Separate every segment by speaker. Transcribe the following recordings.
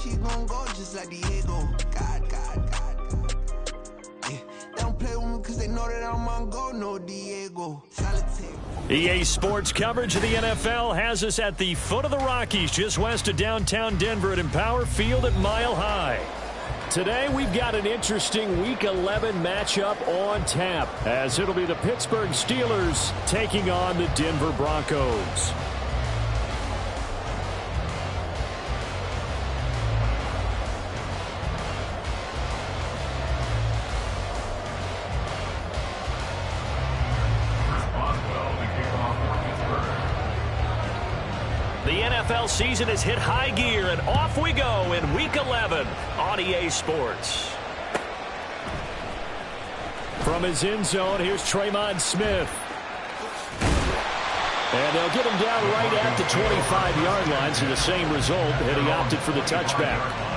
Speaker 1: she gon' go just like Diego. God. Yeah, they don't play with me because they know that I'm on go, no Diego. Solitaire.
Speaker 2: EA Sports coverage of the NFL has us at the foot of the Rockies, just west of downtown Denver at Empower Field at Mile High. Today, we've got an interesting Week 11 matchup on tap, as it'll be the Pittsburgh Steelers taking on the Denver Broncos. The NFL season has hit high gear, and off we go in Week 11 on EA Sports. From his end zone, here's Tremon Smith. And they'll get him down right at the 25-yard line, so the same result, and he opted for the touchback.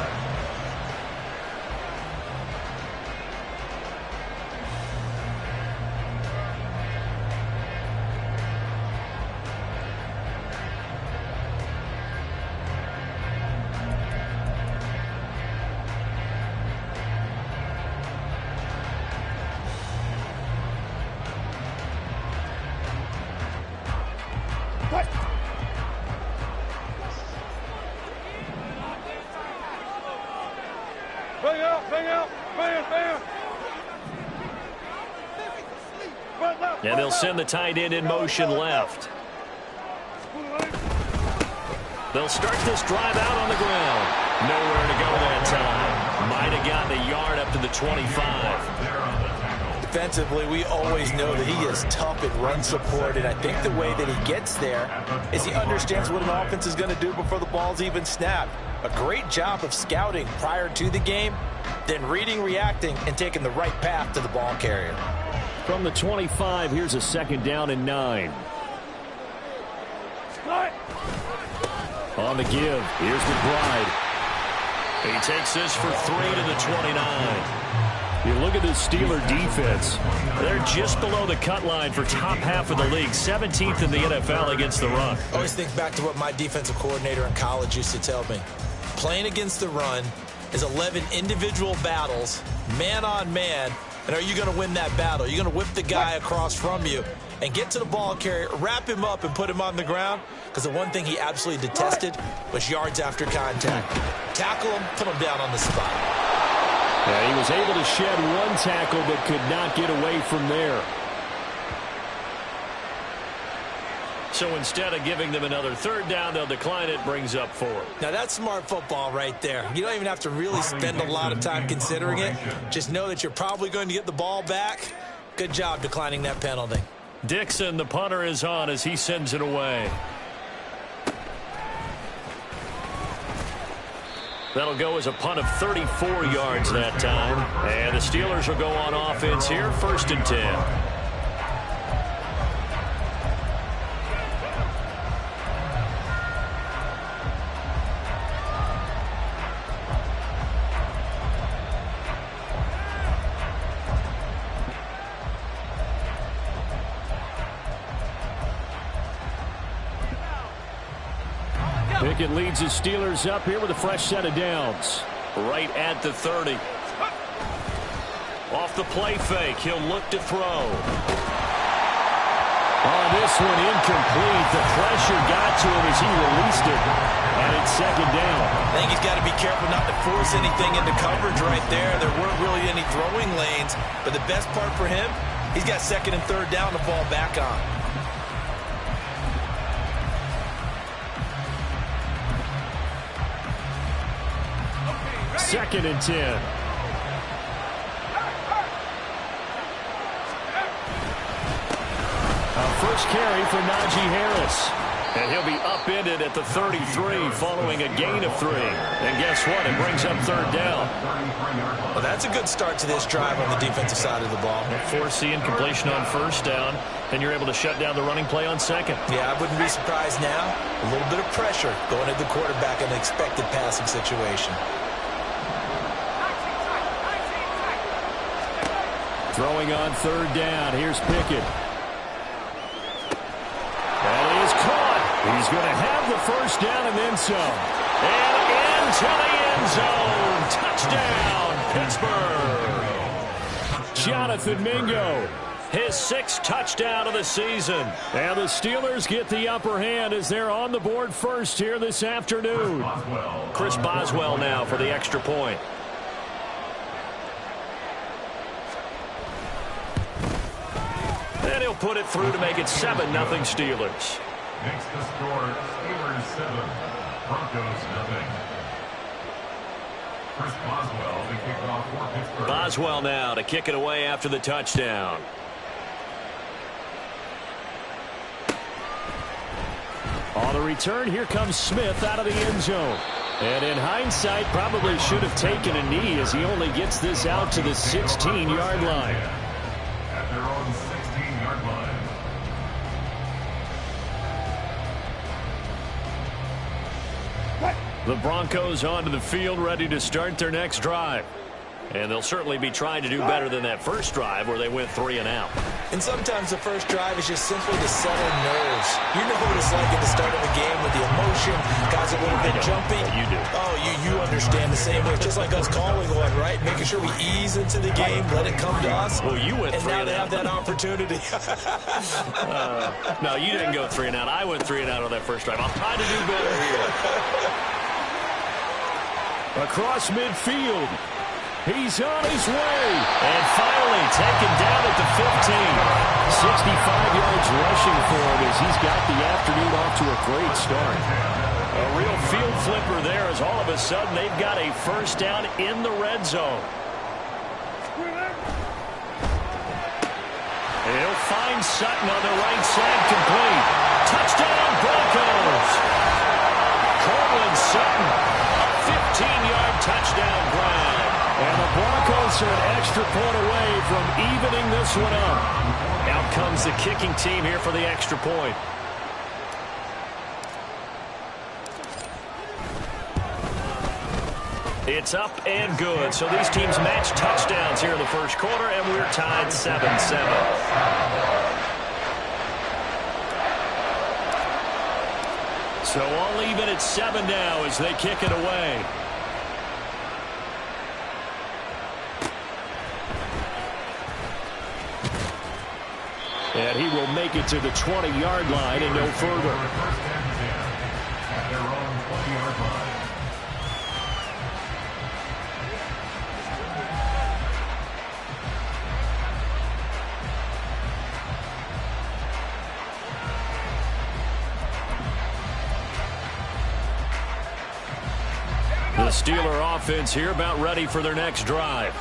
Speaker 2: And they'll send the tight end in motion left. They'll start this drive out on the ground. Nowhere to go that time. Might have gotten a yard up to the 25.
Speaker 3: Defensively, we always know that he is tough at run support, and I think the way that he gets there is he understands what an offense is going to do before the ball's even snapped. A great job of scouting prior to the game, then reading, reacting, and taking the right path to the ball carrier.
Speaker 2: From the 25, here's a 2nd down and 9. On the give, here's McBride. He takes this for 3 to the 29. You look at this Steeler defense. They're just below the cut line for top half of the league, 17th in the NFL against the run.
Speaker 3: I always think back to what my defensive coordinator in college used to tell me. Playing against the run is 11 individual battles, man on man. And are you going to win that battle? You're going to whip the guy across from you and get to the ball carrier, wrap him up, and put him on the ground? Because the one thing he absolutely detested was yards after contact. Tackle him, put him down on the spot.
Speaker 2: Yeah, he was able to shed one tackle but could not get away from there. So instead of giving them another 3rd down, they'll decline it, brings up 4.
Speaker 3: Now that's smart football right there. You don't even have to really spend a lot of time considering it. Just know that you're probably going to get the ball back. Good job declining that penalty.
Speaker 2: Dixon, the punter, is on as he sends it away. That'll go as a punt of 34 yards that time. And the Steelers will go on offense here, 1st and 10. Pickett leads his Steelers up here with a fresh set of downs. Right at the 30. Off the play fake, he'll look to throw. Oh, this one incomplete. The pressure got to him as he released it. And it's 2nd down.
Speaker 3: I think he's got to be careful not to force anything into coverage right there. There weren't really any throwing lanes. But the best part for him, he's got 2nd and 3rd down to fall back on.
Speaker 2: Second and 10. First carry for Najee Harris. And he'll be upended at the 33 following a gain of 3. And guess what? It brings up 3rd down.
Speaker 3: Well, that's a good start to this drive on the defensive side of the ball.
Speaker 2: Force the incompletion on 1st down, and you're able to shut down the running play on 2nd.
Speaker 3: Yeah, I wouldn't be surprised now. A little bit of pressure going at the quarterback in an expected passing situation.
Speaker 2: Throwing on 3rd down. Here's Pickett. That is caught. He's going to have the 1st down and then some. And in into the end zone. Touchdown, Pittsburgh. Jonathan Mingo, his 6th touchdown of the season. And the Steelers get the upper hand as they're on the board first here this afternoon. Chris Boswell now for the extra point. And he'll put it through to make it 7-0 Steelers.
Speaker 4: Makes the score Steelers 7, Broncos 0. Chris Boswell, the kickoff for Pittsburgh.
Speaker 2: Boswell now to kick it away after the touchdown. On the return, here comes Smith out of the end zone. And in hindsight, probably should have taken a knee as he only gets this out to the 16-yard line.
Speaker 4: At their own 16-yard line.
Speaker 2: The Broncos onto the field, ready to start their next drive. And they'll certainly be trying to do better than that first drive where they went 3 and out.
Speaker 3: And sometimes the first drive is just simply to settle nerves. You know what it's like at the start of a game with the emotion, guys a little bit jumpy.
Speaker 2: You do.
Speaker 3: Oh, you understand the same way. It's just like us calling one, right? Making sure we ease into the game, let it come to us.
Speaker 2: Well, you went 3
Speaker 3: and
Speaker 2: and
Speaker 3: now
Speaker 2: out.
Speaker 3: they have that opportunity.
Speaker 2: No, you didn't go 3 and out. I went 3 and out on that first drive. I'll try to do better here. Across midfield. He's on his way. And finally taken down at the 15. 65 yards rushing for him as he's got the afternoon off to a great start. A real field flipper there as all of a sudden they've got a first down in the red zone. He'll find Sutton on the right side, complete. Touchdown, Broncos. Courtland Sutton, a 15-yard touchdown grab. And the Broncos are an extra point away from evening this one up. Out comes the kicking team here for the extra point. It's up and good. So these teams match touchdowns here in the first quarter, and we're tied 7-7. So all even at 7 now as they kick it away. And he will make it to the 20-yard line and no further.
Speaker 4: At their own 20-yard line.
Speaker 2: The Steeler offense here about ready for their next drive.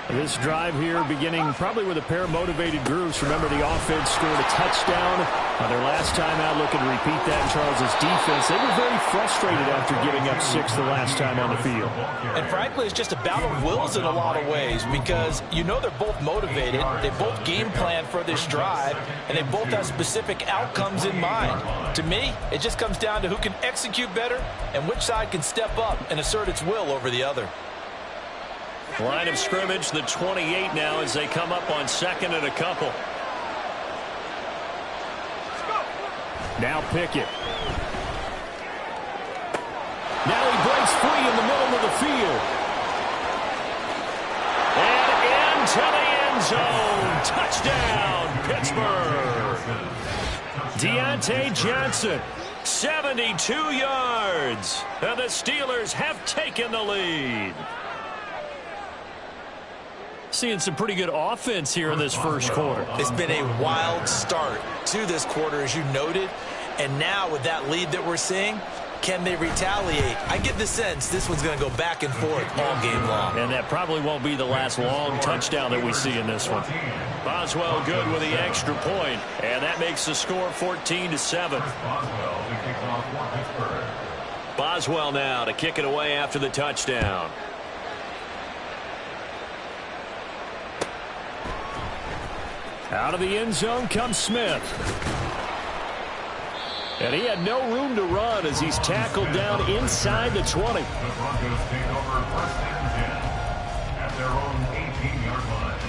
Speaker 2: This drive here beginning probably with a pair of motivated groups. Remember, the offense scored a touchdown their last time out, looking to repeat that in Charles' defense. They were very frustrated after giving up 6 the last time on the field.
Speaker 3: And frankly, it's just a battle of wills in a lot of ways because you know they're both motivated. They both game plan for this drive, and they both have specific outcomes in mind. To me, it just comes down to who can execute better and which side can step up and assert its will over the other.
Speaker 2: Line of scrimmage, the 28 now as they come up on 2nd and a couple. Now Pickett. Now he breaks free in the middle of the field. And into the end zone. Touchdown, Pittsburgh. Deontay Johnson, 72 yards. And the Steelers have taken the lead. Seeing some pretty good offense here in this first quarter.
Speaker 3: It's been a wild start to this quarter, as you noted. And now with that lead that we're seeing, can they retaliate? I get the sense this one's going to go back and forth all game long.
Speaker 2: And that probably won't be the last long touchdown that we see in this one. Boswell good with the extra point, and that makes the score 14-7. Boswell now to kick it away after the touchdown. Out of the end zone comes Smith. And he had no room to run as he's tackled down inside the 20.
Speaker 4: The Broncos take over 1st and 10 at their own 18-yard line.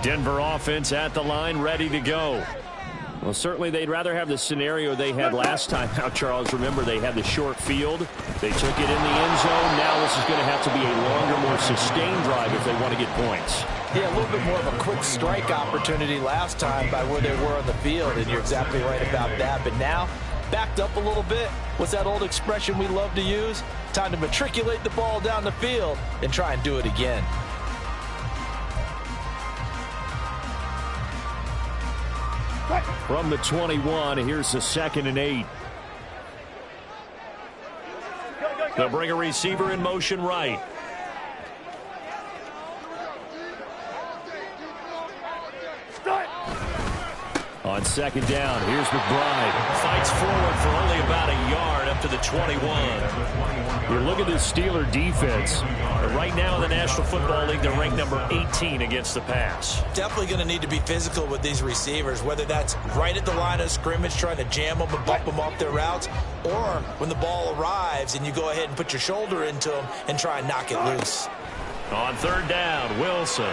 Speaker 2: Denver offense at the line, ready to go. Well, certainly they'd rather have the scenario they had last time out, Charles. Remember, they had the short field. They took it in the end zone. Now this is going to have to be a longer, more sustained drive if they want to get points.
Speaker 3: Yeah, a little bit more of a quick strike opportunity last time by where they were on the field, and you're exactly right about that. But now, backed up a little bit. What's that old expression we love to use? Time to matriculate the ball down the field and try and do it again.
Speaker 2: From the 21, here's the 2nd and 8. They'll bring a receiver in motion right. On 2nd down, here's McBride. Fights forward for only about a yard up to the 21. You look at this Steeler defense. Right now in the National Football League, they're ranked number 18 against the pass.
Speaker 3: Definitely going to need to be physical with these receivers, whether that's right at the line of scrimmage, trying to jam them and bump them off their routes, or when the ball arrives and you go ahead and put your shoulder into them and try and knock it loose.
Speaker 2: On 3rd down, Wilson.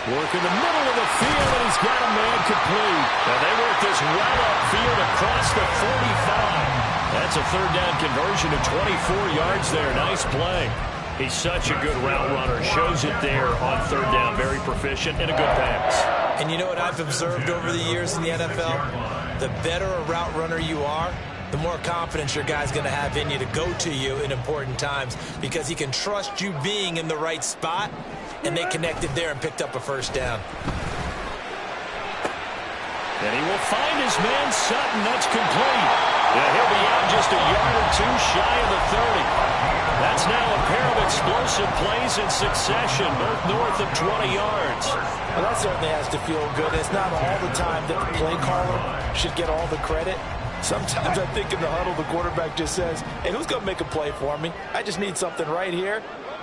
Speaker 2: Work in the middle of the field, and he's got a man complete. Now they work this well upfield across the 45. That's a 3rd down conversion to 24 yards there. Nice play. He's such a good route runner. Shows it there on 3rd down. Very proficient and a good pass.
Speaker 3: And you know what I've observed over the years in the NFL? The better a route runner you are, the more confidence your guy's going to have in you to go to you in important times, because he can trust you being in the right spot. And they connected there and picked up a 1st down.
Speaker 2: And he will find his man Sutton. That's complete. Yeah, he'll be out just a yard or two shy of the 30. That's now a pair of explosive plays in succession, both north of 20 yards.
Speaker 3: Well, that certainly has to feel good. It's not all the time that the play caller should get all the credit. Sometimes I think in the huddle, the quarterback just says, hey, who's going to make a play for me? I just need something right here.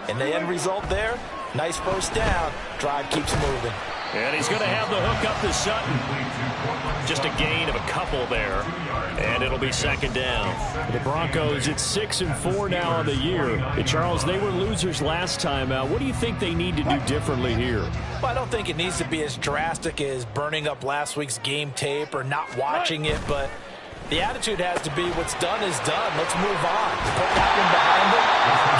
Speaker 3: And the end result there, nice 1st down. Drive keeps moving.
Speaker 2: And he's going to have the hook up to Sutton. Just a gain of a couple there. And it'll be 2nd down. The Broncos, it's 6-4 now on the year. And Charles, they were losers last time out. What do you think they need to do differently here?
Speaker 3: Well, I don't think it needs to be as drastic as burning up last week's game tape or not watching it, but the attitude has to be what's done is done. Let's move on. Put that one behind them,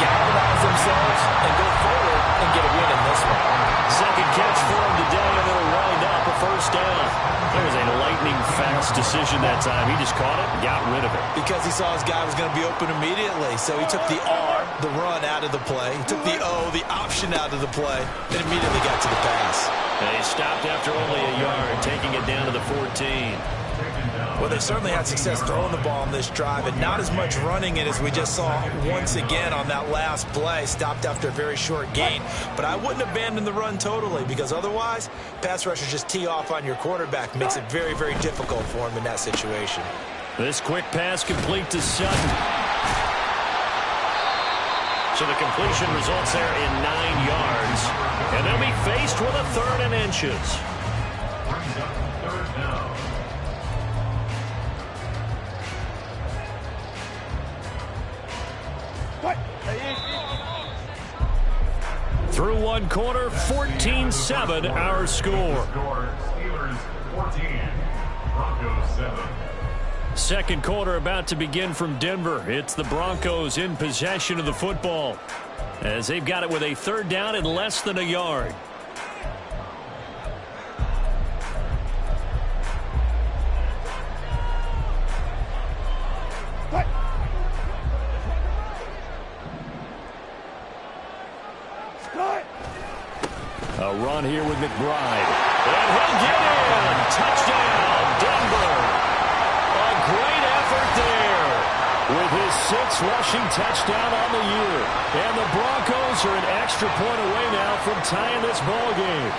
Speaker 3: galvanize themselves, and go forward and get a win in this one.
Speaker 2: 2nd catch for him today, and it'll wind up a 1st down. There was a lightning-fast decision that time. He just caught it and got rid of it.
Speaker 3: Because he saw his guy was going to be open immediately. So he took the R, the run, out of the play. He took the O, the option, out of the play, and immediately got to the pass.
Speaker 2: And he stopped after only a yard, taking it down to the 14.
Speaker 3: Well, they certainly had success throwing the ball on this drive, and not as much running it as we just saw once again on that last play. Stopped after a very short gain. But I wouldn't abandon the run totally, because otherwise, pass rushers just tee off on your quarterback. Makes it very, very difficult for him in that situation.
Speaker 2: This quick pass complete to Sutton. So the completion results there in 9 yards. And they'll be faced with a 3rd and inches. Through one quarter, 14-7 our score.
Speaker 4: Steelers 14, Broncos 7.
Speaker 2: 2nd quarter about to begin from Denver. It's the Broncos in possession of the football, as they've got it with a 3rd down and less than a yard. A run here with McBride. And he'll get in. Touchdown, Denver. A great effort there with his 6th rushing touchdown on the year. And the Broncos are an extra point away now from tying this ball game.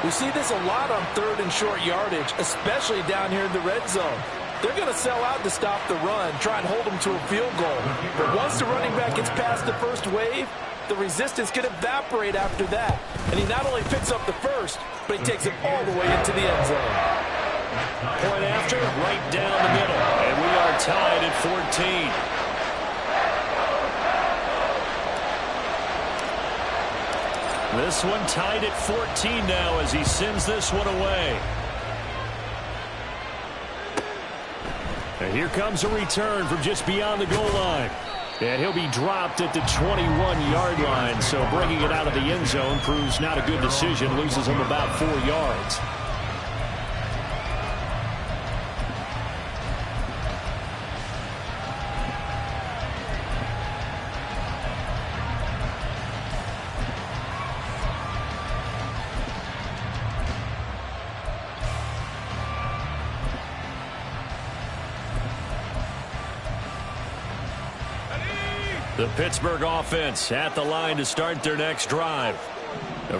Speaker 3: We see this a lot on 3rd and short yardage, especially down here in the red zone. They're going to sell out to stop the run, try and hold them to a field goal. But once the running back gets past the first wave, the resistance can evaporate after that. And he not only picks up the 1st, but he takes it all the way into the end zone.
Speaker 2: Point after, right down the middle. And we are tied at 14. This one tied at 14 now as he sends this one away. And here comes a return from just beyond the goal line. And he'll be dropped at the 21-yard line. So bringing it out of the end zone proves not a good decision. Loses him about 4 yards. The Pittsburgh offense at the line to start their next drive.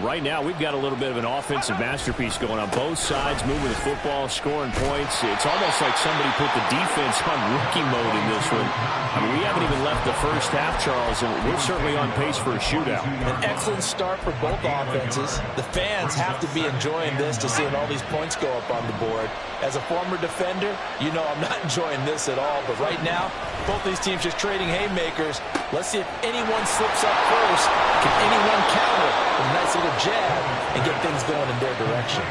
Speaker 2: Right now, we've got a little bit of an offensive masterpiece going on both sides, moving the football, scoring points. It's almost like somebody put the defense on rookie mode in this one. I mean, we haven't even left the first half, Charles, and we're certainly on pace for a shootout.
Speaker 3: An excellent start for both offenses. The fans have to be enjoying this to seeing all these points go up on the board. As a former defender, you know I'm not enjoying this at all. But right now, both these teams just trading haymakers. Let's see if anyone slips up first. Can anyone counter with a nice little jab and get things going in their direction?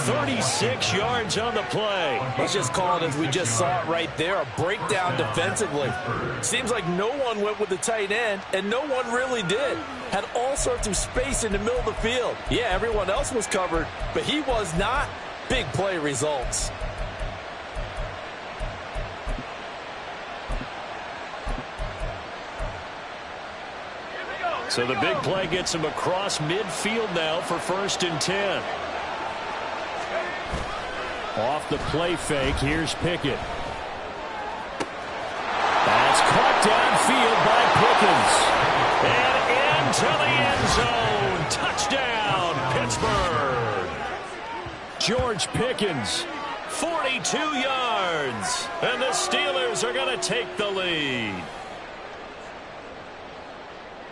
Speaker 2: 36 yards on the play.
Speaker 3: Let's just call it as we just saw it right there, a breakdown defensively. Seems like no one went with the tight end, and no one really did. Had all sorts of space in the middle of the field. Yeah, everyone else was covered, but he was not. Big play results.
Speaker 2: So the big play gets him across midfield now for 1st and 10. Off the play fake, here's Pickett. That's caught downfield by Pickens. And into the end zone. Touchdown, Pittsburgh. George Pickens, 42 yards. And the Steelers are going to take the lead.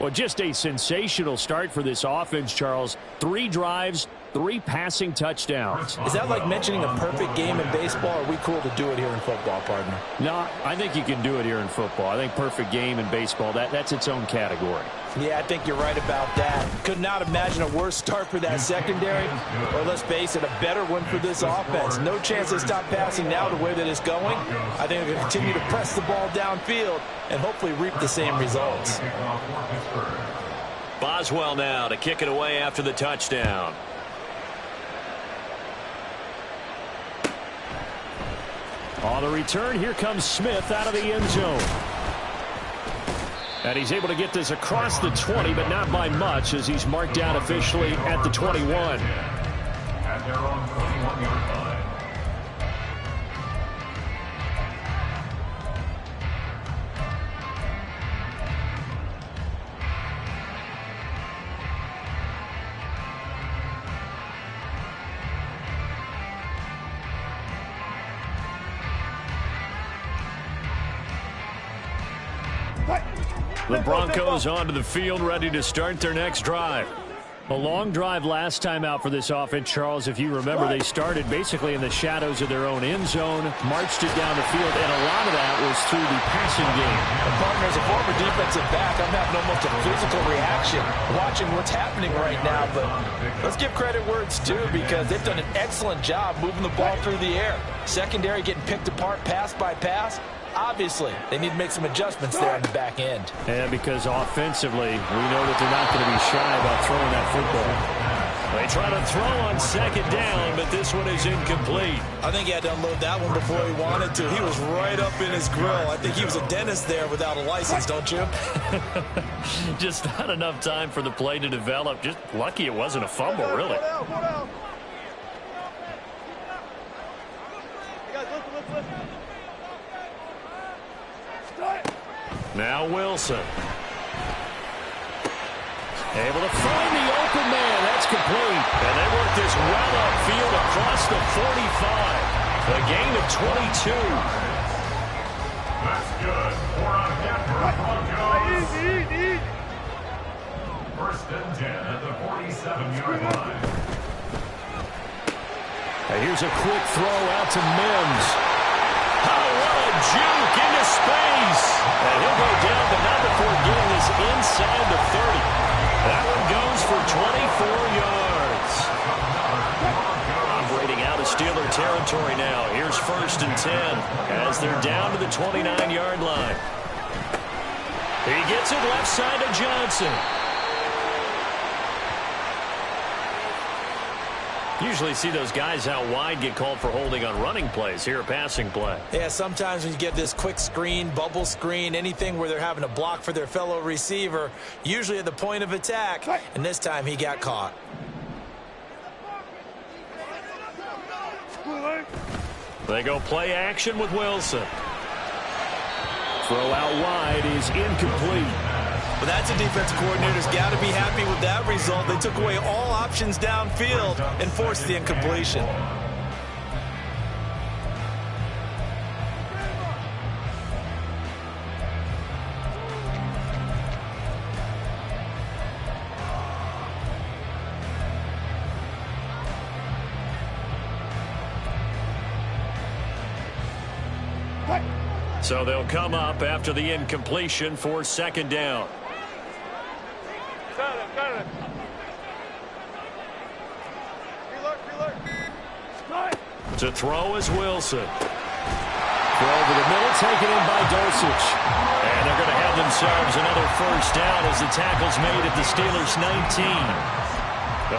Speaker 2: Well, just a sensational start for this offense, Charles. 3 drives, 3 passing touchdowns.
Speaker 3: Is that like mentioning a perfect game in baseball? Or are we cool to do it here in football, partner?
Speaker 2: No, I think you can do it here in football. I think perfect game in baseball, that's its own category.
Speaker 3: Yeah, I think you're right about that. Could not imagine a worse start for that secondary. Or let's face it, a better one for this offense. No chance to stop passing now the way that it's going. I think they're going to continue to press the ball downfield and hopefully reap the same results.
Speaker 2: Boswell now to kick it away after the touchdown. On the return, here comes Smith out of the end zone. And he's able to get this across the 20, but not by much, as he's marked down officially at the 21.
Speaker 4: At their own 21-yard line.
Speaker 2: The Broncos onto the field, ready to start their next drive. A long drive last time out for this offense, Charles. If you remember, they started basically in the shadows of their own end zone, marched it down the field, and a lot of that was through the passing game.
Speaker 3: And partner, as a former defensive back, I'm having almost a physical reaction watching what's happening right now. But let's give credit where it's due, because they've done an excellent job moving the ball through the air. Secondary getting picked apart pass by pass. Obviously, they need to make some adjustments there on the back end.
Speaker 2: And because offensively, we know that they're not going to be shy about throwing that football. They try to throw on 2nd down, but this one is incomplete.
Speaker 3: I think he had to unload that one before he wanted to. He was right up in his grill. I think he was a dentist there without a license, don't you?
Speaker 2: Just not enough time for the play to develop. Just lucky it wasn't a fumble, really. Now Wilson. Able to find the open man. That's complete. And they work this well upfield across the 45. A gain of 22.
Speaker 4: That's good. 4 on Denver Broncos. 1st and 10 at the 47-yard line.
Speaker 2: And here's a quick throw out to Mims. Oh, what a juke into space. And he'll go down, but not before getting this inside the 30. That one goes for 24 yards. Operating out of Steeler territory now. Here's 1st and 10 as they're down to the 29-yard line. He gets it left side to Johnson. Usually see those guys out wide get called for holding on running plays. Here a passing play.
Speaker 3: Yeah, sometimes when you get this quick screen, bubble screen, anything where they're having to block for their fellow receiver, usually at the point of attack, and this time he got caught.
Speaker 2: They go play action with Wilson. Throw out wide is incomplete.
Speaker 3: But that's a defensive coordinator's got to be happy with that result. They took away all options downfield and forced the incompletion.
Speaker 2: So they'll come up after the incompletion for 2nd down. To throw is Wilson. Throw over the middle, taken in by Dulcich. And they're going to have themselves another 1st down as the tackle's made at the Steelers' 19.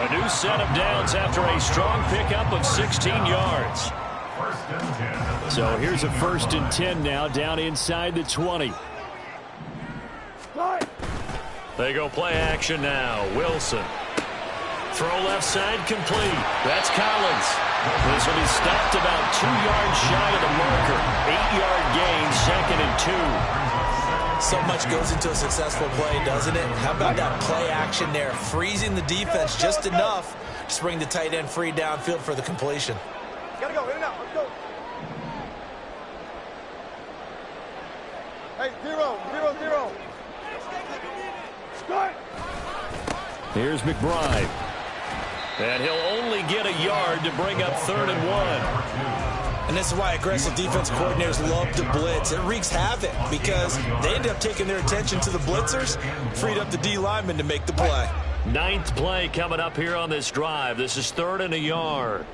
Speaker 2: A new set of downs after a strong pickup of 16 yards. So here's a 1st and 10 now down inside the 20. They go play action now. Wilson. Throw left side complete. That's Collins. This will be stopped about 2 yards shy of the marker. 8-yard gain, 2nd and 2.
Speaker 3: So much goes into a successful play, doesn't it? How about that play action there? Freezing the defense just enough to bring the tight end free downfield for the completion.
Speaker 5: Gotta go, in and out, let's go. Hey, 0-0-0. Start.
Speaker 2: Here's McBride. And he'll only get a yard to bring up 3rd and 1.
Speaker 3: And this is why aggressive defense coordinators love to blitz. It wreaks havoc because they end up taking their attention to the blitzers, freed up the D lineman to make the play.
Speaker 2: 9th play coming up here on this drive. This is 3rd and a yard.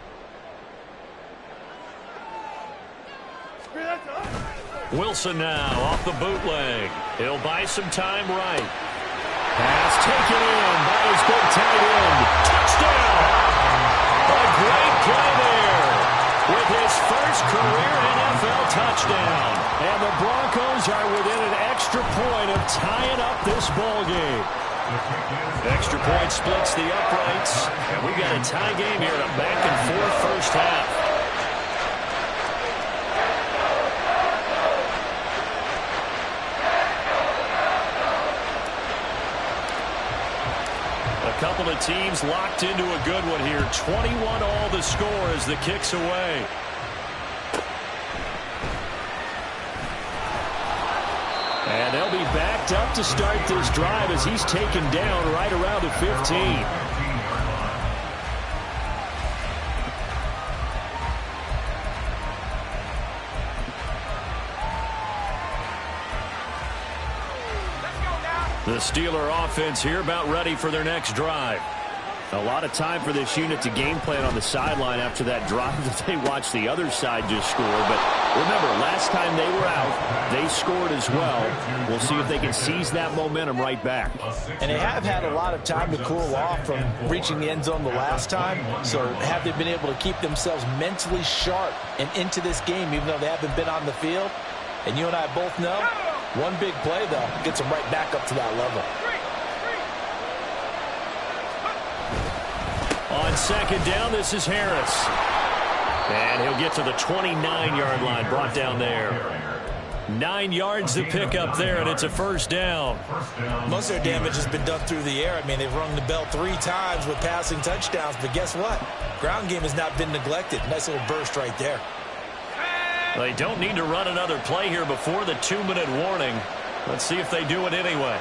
Speaker 2: Wilson now off the bootleg. He'll buy some time right. Pass taken in by his big tight end. Touchdown! A great play there with his first career NFL touchdown. And the Broncos are within an extra point of tying up this ball game. Extra point splits the uprights. And we got a tie game here in a back-and-forth first half. Couple of teams locked into a good one here. 21 all the score as the kick's away. And they'll be backed up to start this drive as he's taken down right around the 15. The Steeler offense here about ready for their next drive. A lot of time for this unit to game plan on the sideline after that drive that they watched the other side just score. But remember, last time they were out, they scored as well. We'll see if they can seize that momentum right back.
Speaker 3: And they have had a lot of time to cool off from reaching the end zone the last time. So have they been able to keep themselves mentally sharp and into this game even though they haven't been on the field? And you and I both know, one big play, though, gets them right back up to that level.
Speaker 2: On 2nd down, this is Harris. And he'll get to the 29-yard line, brought down there. 9 yards to pick up there, and it's a 1st down.
Speaker 3: Most of their damage has been done through the air. I mean, they've rung the bell 3 times with passing touchdowns, but guess what? Ground game has not been neglected. Nice little burst right there.
Speaker 2: They don't need to run another play here before the 2-minute warning. Let's see if they do it anyway.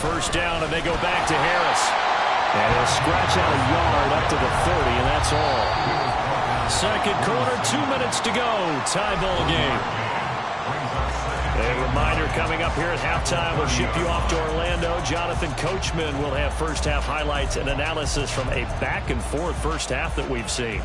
Speaker 2: First down, and they go back to Harris. And he'll scratch out a yard up to the 30, and that's all. Second quarter, 2 minutes to go. Tie ball game. A reminder coming up here at halftime. We'll ship you off to Orlando. Jonathan Coachman will have first half highlights and analysis from a back and forth first half that we've seen.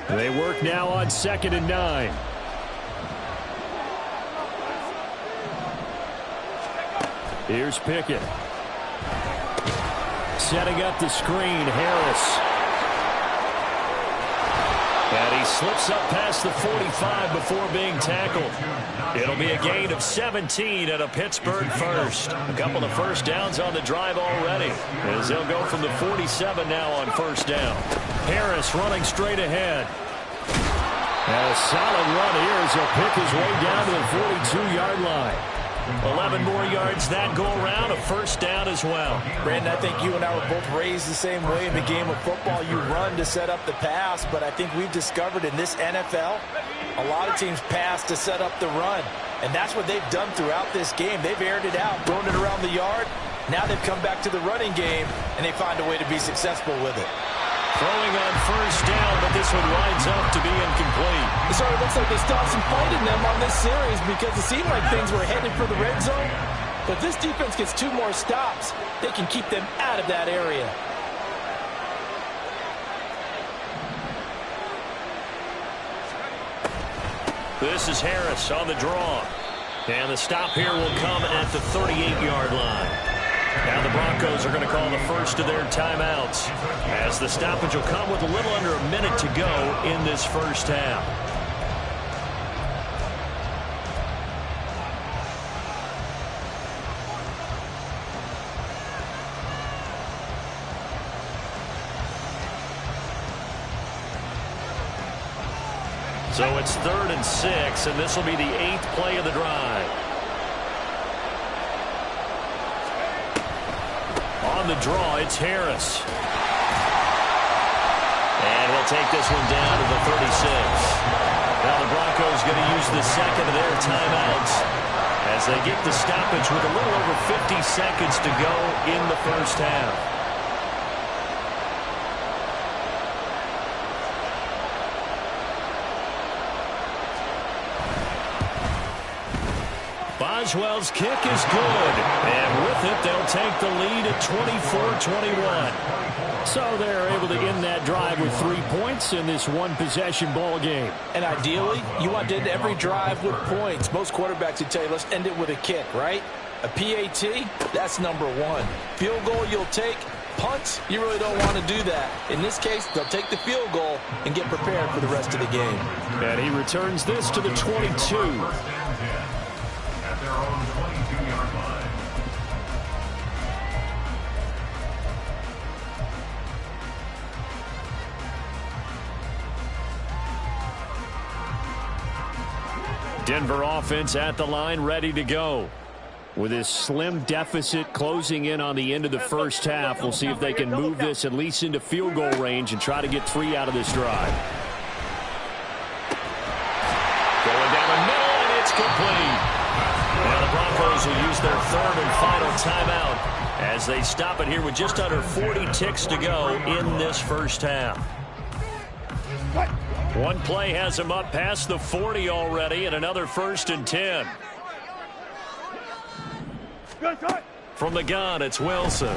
Speaker 2: They work now on 2nd and 9. Here's Pickett. Setting up the screen, Harris. And he slips up past the 45 before being tackled. It'll be a gain of 17 at a Pittsburgh first. A couple of first downs on the drive already, as they'll go from the 47 now on first down. Harris running straight ahead. And a solid run here as he'll pick his way down to the 42-yard line. 11 more yards that go around, a first down as well.
Speaker 3: Brandon, I think you and I were both raised the same way in the game of football. You run to set up the pass, but I think we've discovered in this NFL, a lot of teams pass to set up the run. And that's what they've done throughout this game. They've aired it out, thrown it around the yard. Now they've come back to the running game, and they find a way to be successful with it.
Speaker 2: Throwing on first down, but this one winds up to be incomplete.
Speaker 3: It sort of looks like they stopped some fight in them on this series because it seemed like things were headed for the red zone. But this defense gets 2 more stops. They can keep them out of that area.
Speaker 2: This is Harris on the draw. And the stop here will come at the 38-yard line. Now the Broncos are going to call the first of their timeouts, as the stoppage will come with a little under a minute to go in this first half. So it's 3rd and 6, and this will be the 8th play of the drive. On the draw, it's Harris. And he'll take this one down to the 36. Now the Broncos going to use the second of their timeouts as they get the stoppage with a little over 50 seconds to go in the first half. Boswell's kick is good, and with it, they'll take the lead at 24-21. So they're able to end that drive with 3 points in this one-possession ball game.
Speaker 3: And ideally, you want to end every drive with points. Most quarterbacks would tell you, let's end it with a kick, right? A PAT, that's number 1. Field goal you'll take. Punts, you really don't want to do that. In this case, they'll take the field goal and get prepared for the rest of the game.
Speaker 2: And he returns this to the 22.
Speaker 4: Their own 22-yard line.
Speaker 2: Denver offense at the line, ready to go. With this slim deficit closing in on the end of the first half, we'll see if they can move this at least into field goal range and try to get 3 out of this drive. Going down the middle, and it's complete. Now the Broncos will use their 3rd and final timeout as they stop it here with just under 40 ticks to go in this first half. One play has him up past the 40 already, and another 1st and 10. From the gun, it's Wilson.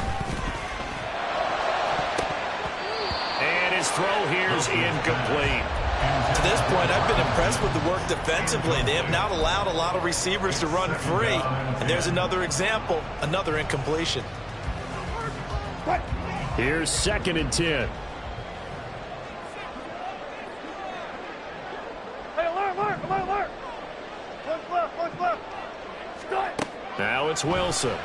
Speaker 2: And his throw here is incomplete.
Speaker 3: To this point, I've been impressed with the work defensively. They have not allowed a lot of receivers to run free. And there's another example, another incompletion.
Speaker 2: Here's 2nd and 10.
Speaker 5: Hey, alert! Left, left.
Speaker 2: Now it's Wilson.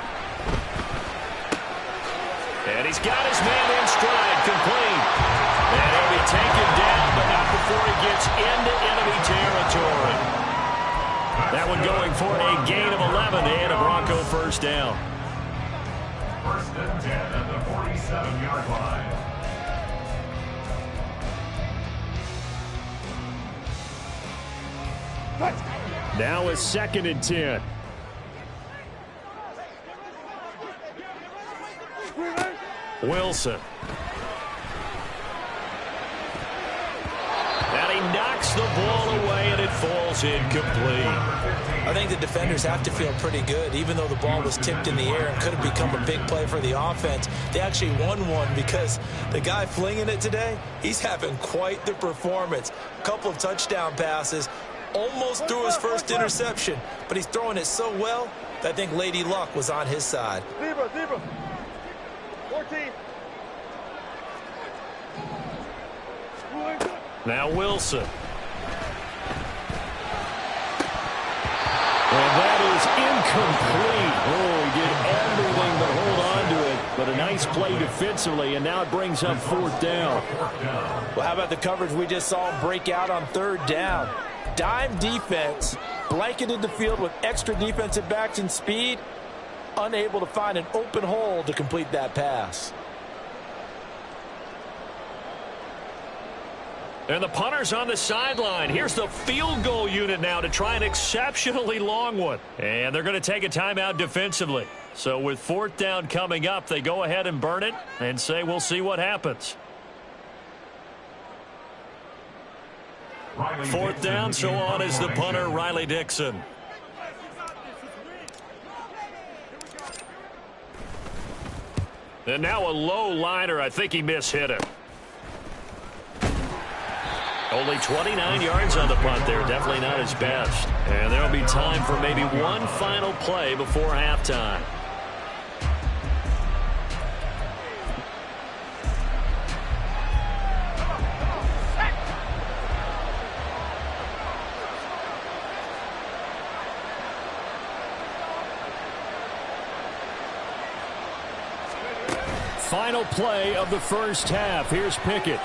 Speaker 2: And he's got his man in stride, complete. And he'll be taken down, but not before he gets into enemy territory. That one going for a gain of 11 and a Bronco first down.
Speaker 4: 1st and 10 at the 47-yard line.
Speaker 2: Now a 2nd and 10. Wilson. And he knocks the ball away, and it falls incomplete.
Speaker 3: I think the defenders have to feel pretty good. Even though the ball was tipped in the air and could have become a big play for the offense, they actually won one because the guy flinging it today, he's having quite the performance. A couple of touchdown passes, almost threw his first interception, but he's throwing it so well that I think Lady Luck was on his side.
Speaker 5: Zebra. 14.
Speaker 2: Now Wilson. And that is incomplete. Oh, he did everything but hold on to it. But a nice play defensively, and now it brings up 4th down.
Speaker 3: Well, how about the coverage we just saw him break out on 3rd down? Dime defense, blanketed the field with extra defensive backs and speed, unable to find an open hole to complete that pass.
Speaker 2: And the punter's on the sideline. Here's the field goal unit now to try an exceptionally long one. And they're going to take a timeout defensively. So with 4th down coming up, they go ahead and burn it and say we'll see what happens. 4th down, so on is the punter, Riley Dixon. And now a low liner. I think he mishit it. Only 29 yards on the punt there. Definitely not his best. And there will be time for maybe one final play before halftime. Final play of the first half. Here's Pickett.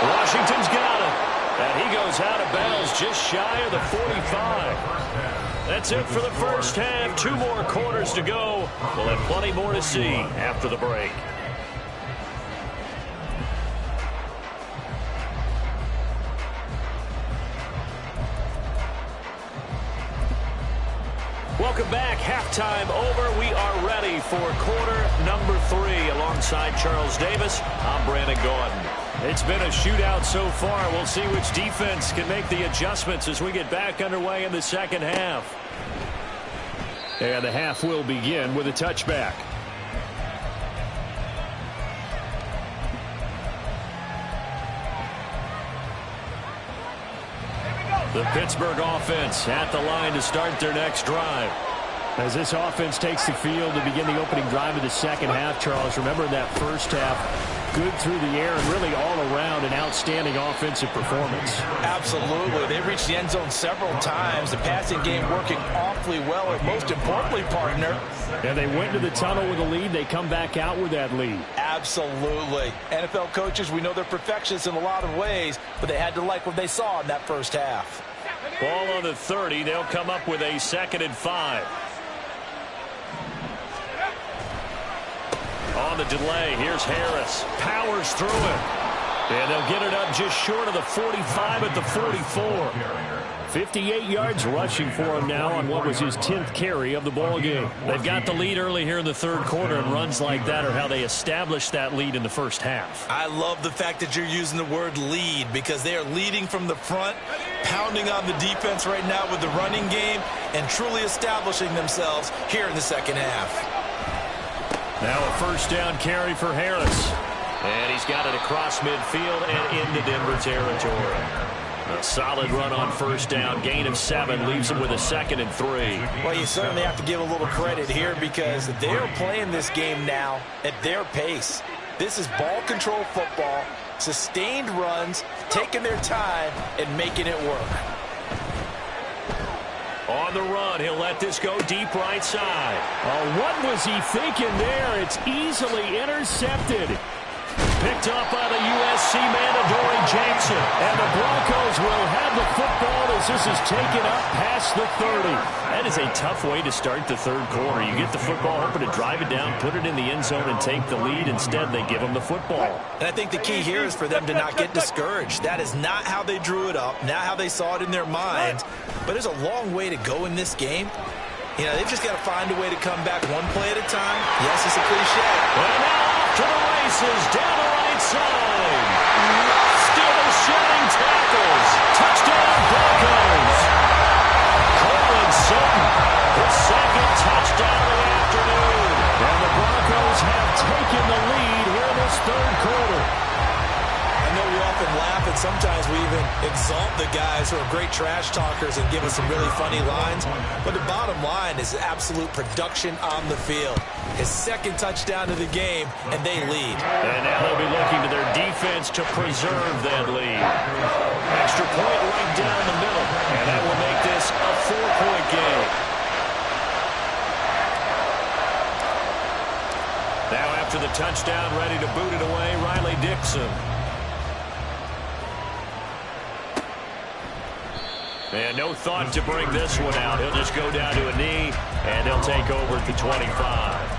Speaker 2: Washington's got it. And he goes out of bounds just shy of the 45. That's it for the first half. 2 more quarters to go. We'll have plenty more to see after the break. Welcome back. Halftime over. We are ready for quarter number 3. Alongside Charles Davis, I'm Brandon Gordon. It's been a shootout so far. We'll see which defense can make the adjustments as we get back underway in the second half. And the half will begin with a touchback. The Pittsburgh offense at the line to start their next drive. As this offense takes the field to begin the opening drive of the second half, Charles, remember that first half, good through the air and really all around an outstanding offensive performance.
Speaker 3: Absolutely. They reached the end zone several times. The passing game working awfully well, and most importantly, partner.
Speaker 2: And they went to the tunnel with a lead. They come back out with that lead.
Speaker 3: Absolutely. NFL coaches, we know they're perfectionists in a lot of ways, but they had to like what they saw in that first half.
Speaker 2: Ball on the 30. They'll come up with a 2nd and 5. On the delay, here's Harris. Powers through it. And they'll get it up just short of the 45 at the 44. 58 yards rushing for him now on what was his 10th carry of the ball game. They've got the lead early here in the third quarter, and runs like that are how they established that lead in the first half.
Speaker 3: I love the fact that you're using the word lead, because they are leading from the front, pounding on the defense right now with the running game, and truly establishing themselves here in the second half.
Speaker 2: Now a first down carry for Harris. And he's got it across midfield and into Denver territory. A solid run on first down. Gain of 7 leaves him with a 2nd and 3.
Speaker 3: Well, you certainly have to give a little credit here, because they're playing this game now at their pace. This is ball control football, sustained runs, taking their time and making it work.
Speaker 2: On the run, he'll let this go deep right side. Oh, what was he thinking there? It's easily intercepted. picked up by the USC man, Adoree Jackson. And the Broncos will have the football as this is taken up past the 30. That is a tough way to start the third quarter. You get the football, hoping to drive it down, put it in the end zone, and take the lead. Instead, they give them the football.
Speaker 3: And I think the key here is for them to not get discouraged. That is not how they drew it up, not how they saw it in their minds. But there's a long way to go in this game. You know, they've just got to find a way to come back one play at a time. Yes, it's a cliche.
Speaker 2: And now off to the races, down the right side. Still shedding tackles. Touchdown, Broncos. Courtland Sutton, his second touchdown of the afternoon. And the Broncos have taken the lead here in this third quarter.
Speaker 3: I know we often laugh, and sometimes we even exalt the guys who are great trash talkers and give us some really funny lines. But the bottom line is absolute production on the field. His second touchdown of the game, and they lead.
Speaker 2: And now they'll be looking to their defense to preserve that lead. Extra point right down the middle, and that will make this a 4-point game. Now after the touchdown, ready to boot it away, Riley Dixon. And no thought to bring this one out. He'll just go down to a knee, and they'll take over at the 25.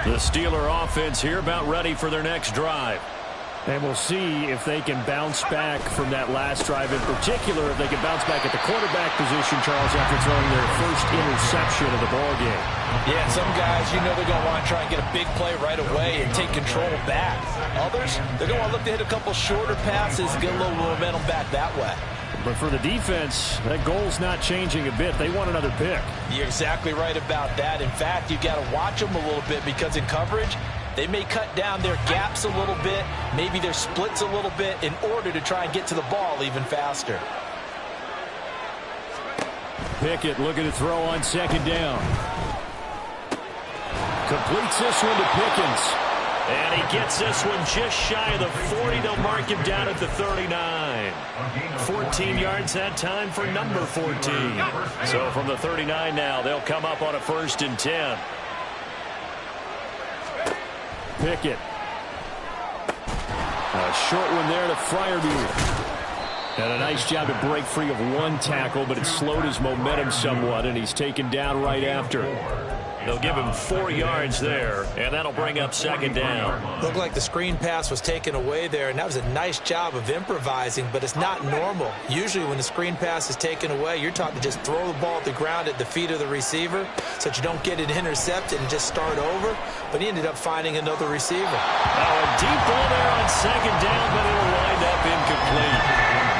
Speaker 2: The Steeler offense here about ready for their next drive. And we'll see if they can bounce back from that last drive. In particular, if they can bounce back at the quarterback position, Charles, after throwing their first interception of the ballgame.
Speaker 3: Yeah, some guys, you know they're going to want to try and get a big play right away and take control back. Others, they're going to want to look to hit a couple shorter passes and get a little momentum back that way.
Speaker 2: But for the defense, that goal's not changing a bit. They want another pick.
Speaker 3: You're exactly right about that. In fact, you've got to watch them a little bit because in coverage, they may cut down their gaps a little bit, maybe their splits a little bit in order to try and get to the ball even faster.
Speaker 2: Pickett looking to throw on second down. Completes this one to Pickens. And he gets this one just shy of the 40. They'll mark him down at the 39. 14 yards that time for number 14. So from the 39 now, they'll come up on a 1st and 10. Pickett. A short one there to Freiermuth. And a nice job to break free of one tackle, but it slowed his momentum somewhat, and he's taken down right after. They'll give him 4 yards there, and that'll bring up second down.
Speaker 3: Looked like the screen pass was taken away there, and that was a nice job of improvising, but it's not normal. Usually when the screen pass is taken away, you're taught to just throw the ball at the ground at the feet of the receiver so that you don't get it intercepted and just start over, but he ended up finding another receiver.
Speaker 2: Now a deep ball there on second down, but it'll wind up incomplete.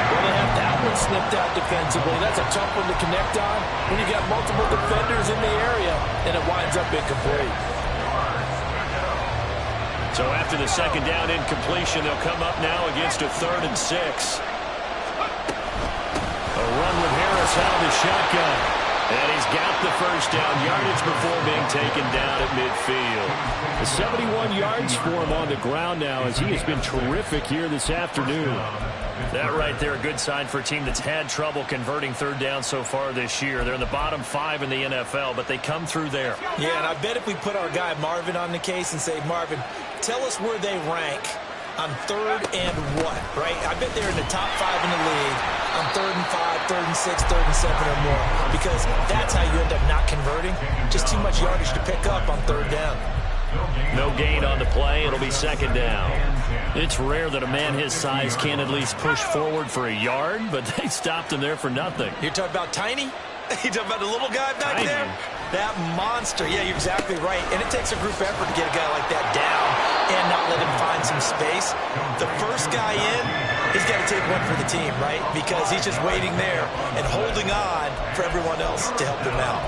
Speaker 3: Well, they have that one snipped out defensively. That's a tough one to connect on when you got multiple defenders in the area, and it winds up incomplete.
Speaker 2: So after the second down incompletion, they'll come up now against a 3rd and 6. A run with Harris out of the shotgun. And he's got the first down yardage before being taken down at midfield. The 71 yards for him on the ground now as he has been terrific here this afternoon. That right there, a good sign for a team that's had trouble converting third down so far this year. They're in the bottom 5 in the NFL, but they come through there.
Speaker 3: Yeah, and I bet if we put our guy Marvin on the case and say, Marvin, tell us where they rank on 3rd and what, right? I bet they're in the top 5 in the league on 3rd and 5, 3rd and 6, 3rd and 7 or more, because that's how you end up not converting. Just too much yardage to pick up on 3rd down.
Speaker 2: No gain on the play. It'll be second down. It's rare that a man his size can at least push forward for a yard, but they stopped him there for nothing.
Speaker 3: You're talking about Tiny? You're talking about the little guy back there? That monster. Yeah, you're exactly right. And it takes a group effort to get a guy like that down and not let him find some space. The first guy in, he's got to take one for the team, right? Because he's just waiting there and holding on for everyone else to help him out.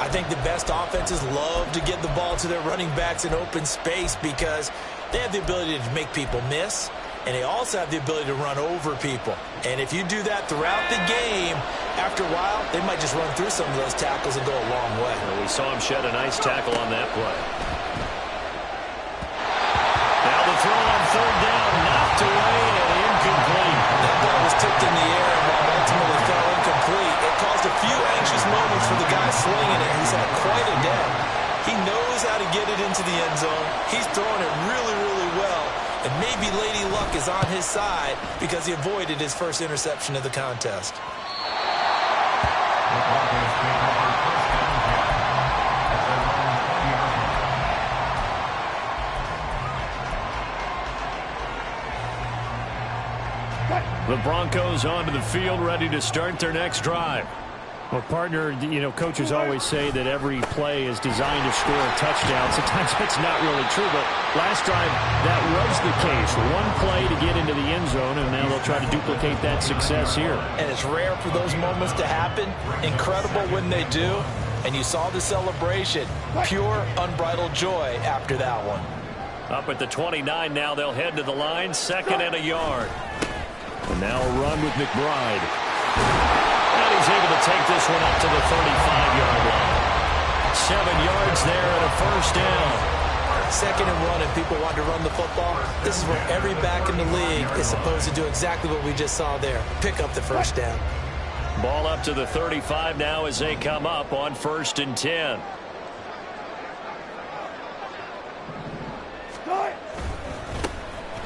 Speaker 3: I think the best offenses love to get the ball to their running backs in open space because they have the ability to make people miss. and they also have the ability to run over people. And if you do that throughout the game, after a while, they might just run through some of those tackles and go a long way.
Speaker 2: Well, we saw him shed a nice tackle on that play. Now the throw on third down, knocked away and incomplete.
Speaker 3: That ball was tipped in the air, and while it ultimately fell incomplete, it caused a few anxious moments for the guy slinging it. He's had quite a day. He knows how to get it into the end zone. He's throwing it really, really well. And maybe Lady Luck is on his side because he avoided his first interception of the contest.
Speaker 2: The Broncos onto the field, ready to start their next drive. Well, partner, you know, coaches always say that every play is designed to score a touchdown. Sometimes that's not really true, but last drive, that was the case. One play to get into the end zone, and now they'll try to duplicate that success here.
Speaker 3: And it's rare for those moments to happen. Incredible when they do. And you saw the celebration. Pure, unbridled joy after that one.
Speaker 2: Up at the 29 now, they'll head to the line, 2nd and a yard. And now a run with McBride. And he's able to take this one up to the 35-yard line. 7 yards there and a first down.
Speaker 3: 2nd and 1, and people want to run the football. This is where every back in the league is supposed to do exactly what we just saw there. Pick up the first down.
Speaker 2: Ball up to the 35 now as they come up on 1st and 10.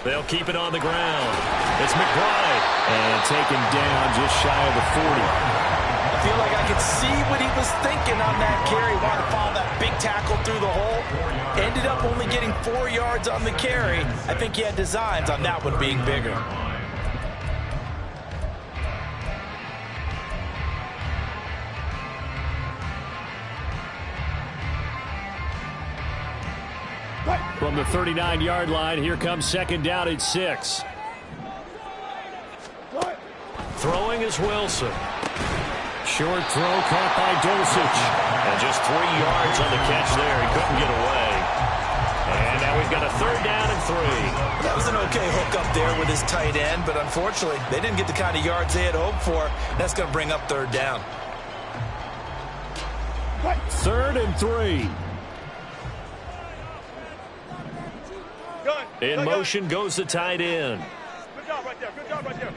Speaker 2: They'll keep it on the ground. It's McBride. And taken down just shy of the 40.
Speaker 3: I feel like I could see what he was thinking on that carry. Wanted to follow that big tackle through the hole. Ended up only getting 4 yards on the carry. I think he had designs on that one being bigger.
Speaker 2: From the 39-yard line, here comes 2nd down at 6. Throwing is Wilson. Short throw caught by Dulcich. And just 3 yards on the catch there. He couldn't get away. And now we've got a 3rd down and 3.
Speaker 3: That was an okay hook up there with his tight end, but unfortunately, they didn't get the kind of yards they had hoped for. That's going to bring up 3rd down.
Speaker 2: 3rd and 3. In motion goes the tight end.
Speaker 5: Good job right there. Good job right there.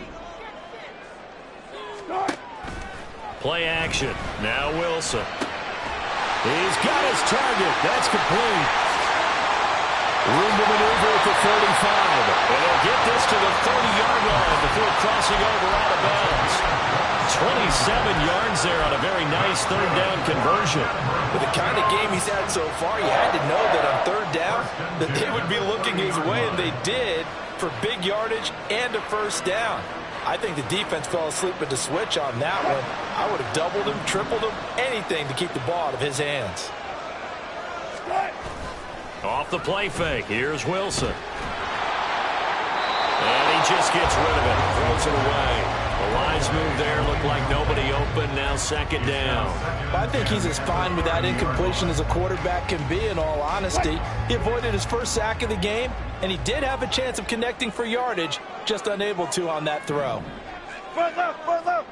Speaker 2: Play action. Now Wilson. He's got his target. That's complete. Room to maneuver at the 35. And they'll get this to the 30-yard line before crossing over out of bounds. 27 yards there on a very nice 3rd down conversion.
Speaker 3: With the kind of game he's had so far, you had to know that on 3rd down that they would be looking his way, and they did, for big yardage and a first down. I think the defense fell asleep at the switch on that one. I would have doubled him, tripled him, anything to keep the ball out of his hands.
Speaker 2: Off the play fake. Here's Wilson. And he just gets rid of it. Throws it away. The lines move there. Look like nobody open. Now 2nd down.
Speaker 3: I think he's as fine with that incompletion as a quarterback can be, in all honesty. He avoided his first sack of the game, and he did have a chance of connecting for yardage, just unable to on that throw.
Speaker 5: Front left, front left.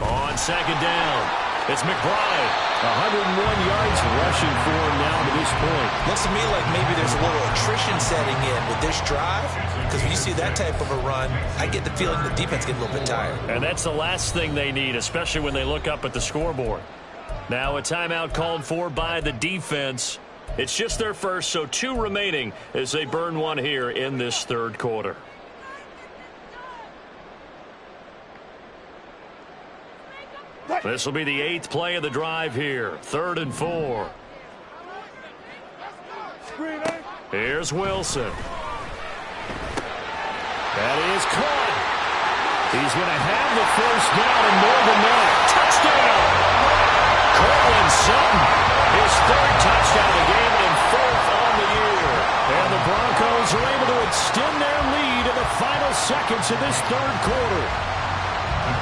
Speaker 2: On 2nd down. It's McBride. 101 yards rushing for him now to this point.
Speaker 3: Looks to me like maybe there's a little attrition setting in with this drive, because when you see that type of a run, I get the feeling the defense gets a little bit tired.
Speaker 2: And that's the last thing they need, especially when they look up at the scoreboard. Now a timeout called for by the defense. It's just their first, so 2 remaining as they burn one here in this 3rd quarter. This will be the 8th play of the drive here. 3rd and 4. Here's Wilson. That is caught. He's going to have the first down and more than that. Touchdown! Cortland Sutton, his 3rd touchdown of the game and 4th on the year. And the Broncos are able to extend their lead in the final seconds of this 3rd quarter.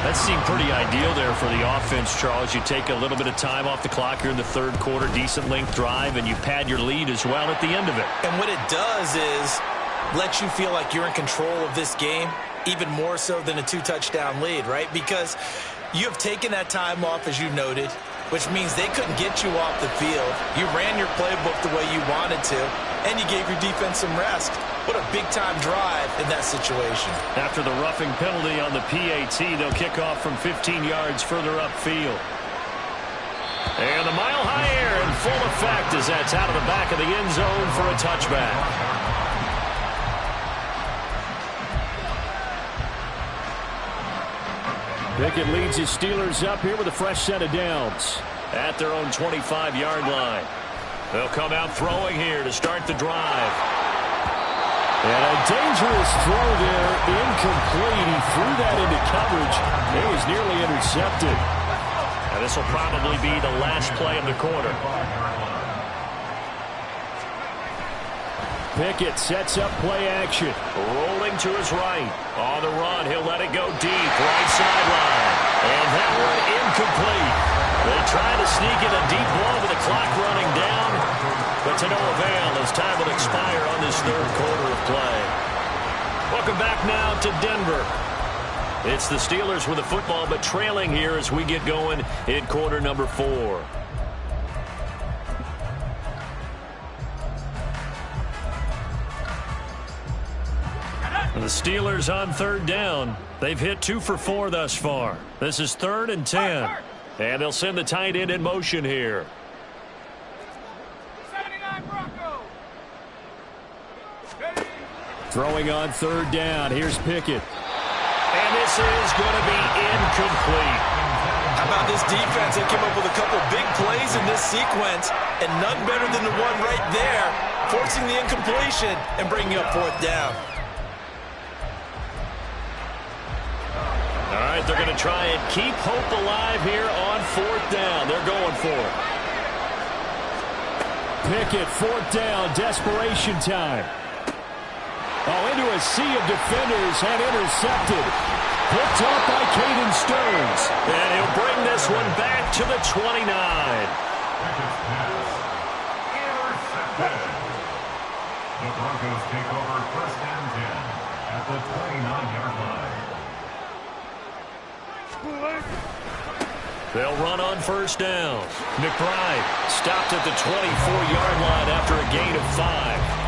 Speaker 2: That seemed pretty ideal there for the offense, Charles. You take a little bit of time off the clock here in the third quarter, decent length drive, and you pad your lead as well at the end of it.
Speaker 3: And what it does is let you feel like you're in control of this game, even more so than a 2-touchdown lead, right? Because you have taken that time off, as you noted, which means they couldn't get you off the field. You ran your playbook the way you wanted to, and you gave your defense some rest. What a big-time drive in that situation.
Speaker 2: After the roughing penalty on the PAT, they'll kick off from 15 yards further upfield. And the mile-high air in full effect as that's out of the back of the end zone for a touchback. Pickett leads his Steelers up here with a fresh set of downs at their own 25-yard line. They'll come out throwing here to start the drive. And a dangerous throw there, incomplete. He threw that into coverage. It was nearly intercepted. And this will probably be the last play of the quarter. Pickett sets up play action. Rolling to his right. On the run, he'll let it go deep. Right sideline. And that one incomplete. They try to sneak in a deep ball with the clock running down. But to no avail as time will expire on this third quarter of play. Welcome back now to Denver. It's the Steelers with the football, but trailing here as we get going in quarter number 4. The Steelers on third down. They've hit 2 for 4 thus far. This is 3rd and 10. And they'll send the tight end in motion here. Throwing on third down. Here's Pickett. And this is going to be incomplete.
Speaker 3: How about this defense? They came up with a couple big plays in this sequence, and none better than the one right there, forcing the incompletion and bringing up 4th down.
Speaker 2: All right, they're going to try and keep hope alive here on 4th down. They're going for it. Pickett, 4th down, desperation time. Oh, into a sea of defenders and intercepted. Picked up by Caden Stearns. And he'll bring this one back to the 29.
Speaker 4: Intercepted. The Broncos take over 1st and 10 at the 29-yard line.
Speaker 2: They'll run on 1st down. McBride stopped at the 24-yard line after a gain of 5.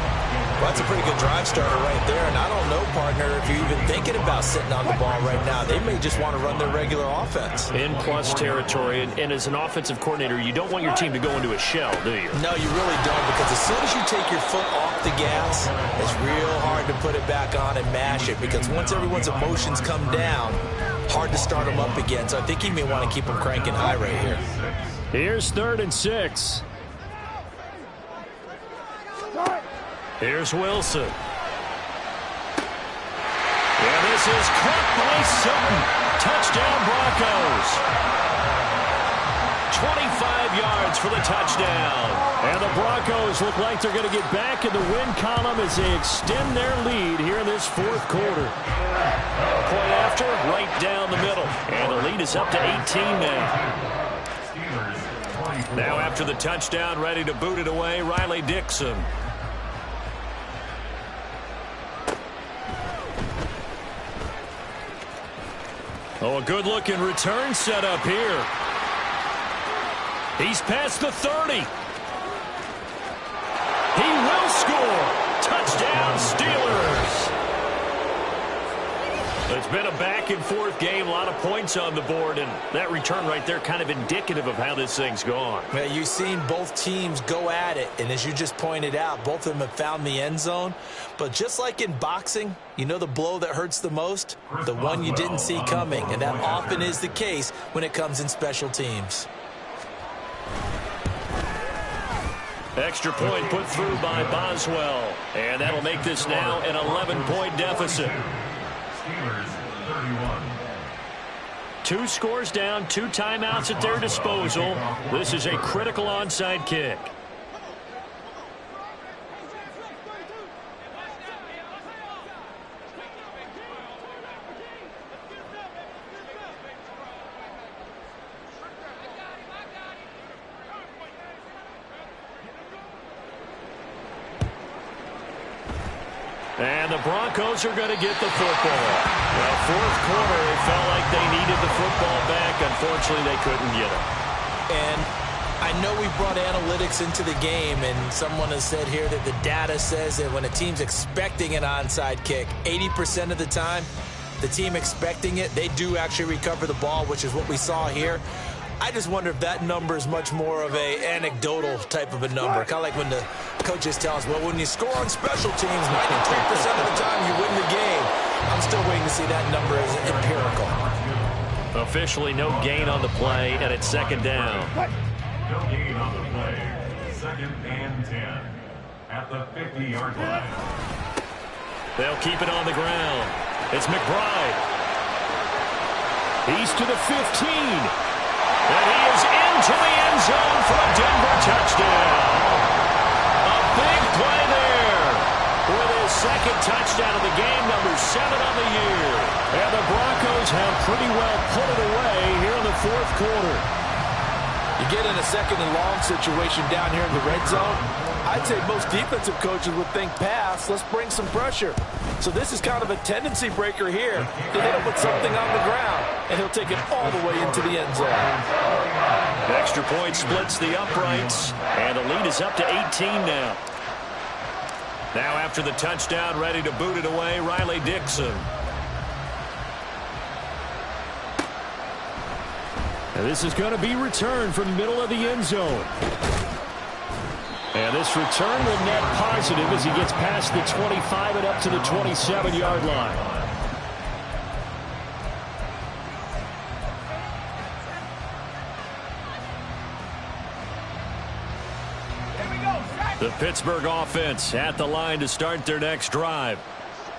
Speaker 3: Well, that's a pretty good drive starter right there, and I don't know, partner, if you're even thinking about sitting on the ball right now. They may just want to run their regular offense.
Speaker 2: In plus territory, and as an offensive coordinator, you don't want your team to go into a shell, do you?
Speaker 3: No, you really don't, because as soon as you take your foot off the gas, it's real hard to put it back on and mash it, because once everyone's emotions come down, hard to start them up again. So I think he may want to keep them cranking high right here.
Speaker 2: Here's 3rd and 6. Here's Wilson. And this is caught by Sutton. Touchdown Broncos. 25 yards for the touchdown. And the Broncos look like they're going to get back in the win column as they extend their lead here in this 4th quarter. Point after, right down the middle. And the lead is up to 18 now. Now after the touchdown, ready to boot it away, Riley Dixon. Oh, a good-looking return set up here. He's past the 30. He will score. Touchdown, Steelers. It's been a back-and-forth game, a lot of points on the board, and that return right there kind of indicative of how this thing's gone.
Speaker 3: Well, you've seen both teams go at it, and as you just pointed out, both of them have found the end zone. But just like in boxing, you know the blow that hurts the most? The one you didn't see coming, and that often is the case when it comes in special teams.
Speaker 2: Extra point put through by Boswell, and that'll make this now an 11-point deficit.
Speaker 4: Steelers 31.
Speaker 2: 2 scores down, 2 timeouts at their disposal. This is a critical onside kick. And the Broncos are going to get the football. Well, fourth quarter, it felt like they needed the football back. Unfortunately, they couldn't get it.
Speaker 3: And I know we brought analytics into the game, and someone has said here that the data says that when a team's expecting an onside kick, 80% of the time, the team expecting it, they do actually recover the ball, which is what we saw here. I just wonder if that number is much more of a anecdotal type of a number. Kind of like when the coaches tell us, well, when you score on special teams, 93% of the time you win the game. I'm still waiting to see that number as empirical.
Speaker 2: Officially no gain on the play, and it's second down.
Speaker 4: No gain on the play. 2nd and 10 at the 50-yard line.
Speaker 2: They'll keep it on the ground. It's McBride. He's to the 15. And he is into the end zone for a Denver touchdown. A big play there with his second touchdown of the game, number 7 on the year. And the Broncos have pretty well put it away here in the fourth quarter.
Speaker 3: You get in a 2nd and long situation down here in the red zone, I'd say most defensive coaches would think pass, let's bring some pressure. So this is kind of a tendency breaker here to hit him with something on the ground, and he'll take it all the way into the end zone.
Speaker 2: The extra point splits the uprights, and the lead is up to 18 now. Now after the touchdown, ready to boot it away, Riley Dixon. And this is going to be returned from the middle of the end zone. And this return will net positive as he gets past the 25 and up to the 27-yard line. The Pittsburgh offense at the line to start their next drive.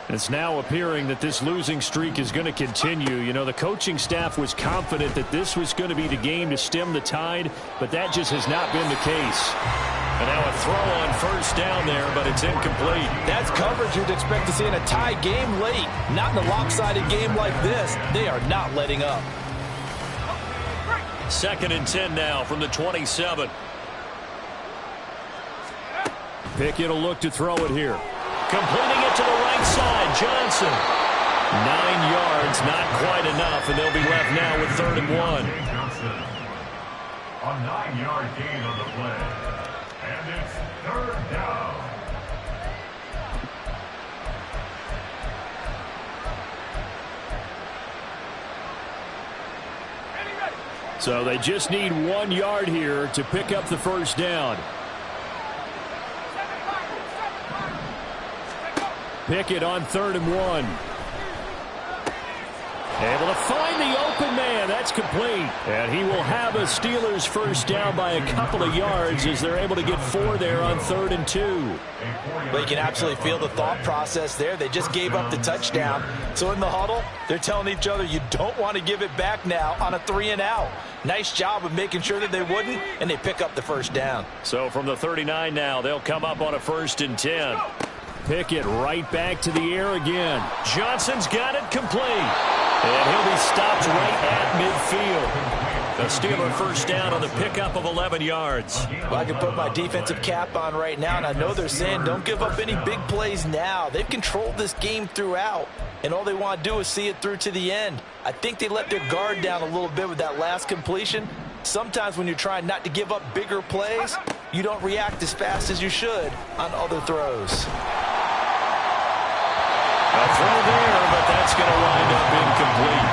Speaker 2: It's now appearing that this losing streak is going to continue. You know, the coaching staff was confident that this was going to be the game to stem the tide, but that just has not been the case. And now a throw on first down there, but it's incomplete.
Speaker 3: That's coverage you'd expect to see in a tie game late. Not in a lopsided game like this. They are not letting up.
Speaker 2: 2nd and 10 now from the 27. Pickett will look to throw it here. Completing it to the right side, Johnson. 9 yards, not quite enough, and they'll be left now with 3rd and 1.
Speaker 4: A 9-yard gain on the play. And it's 3rd down.
Speaker 2: So they just need 1 yard here to pick up the first down. Pickett on 3rd and 1. Able to find the open man. That's complete. And he will have a Steelers first down by a couple of yards as they're able to get 4 there on 3rd and 2.
Speaker 3: Well, you can absolutely feel the thought process there. They just gave up the touchdown. So in the huddle, they're telling each other, you don't want to give it back now on a 3 and out. Nice job of making sure that they wouldn't, and they pick up the first down.
Speaker 2: So from the 39 now, they'll come up on a 1st and 10. Pickett right back to the air again. Johnson's got it complete. And he'll be stopped right at midfield. The Steeler first down on the pickup of 11 yards.
Speaker 3: Well, I can put my defensive cap on right now, and I know they're saying don't give up any big plays now. They've controlled this game throughout, and all they want to do is see it through to the end. I think they let their guard down a little bit with that last completion. Sometimes when you're trying not to give up bigger plays, you don't react as fast as you should on other throws.
Speaker 2: A throw there, but that's going to wind up incomplete.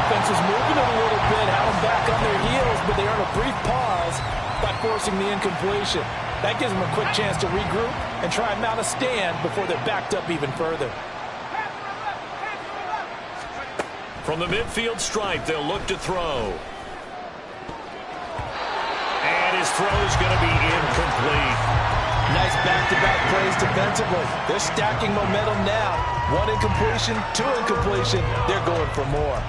Speaker 3: Offense is moving it a little bit, had them back on their heels, but they earn a brief pause by forcing the incompletion. That gives them a quick chance to regroup and try and mount a stand before they're backed up even further.
Speaker 2: From the midfield stripe, they'll look to throw. And his throw is going to be incomplete.
Speaker 3: Nice back-to-back plays defensively. They're stacking momentum now. 1 incompletion, 2 incompletion. They're going for more.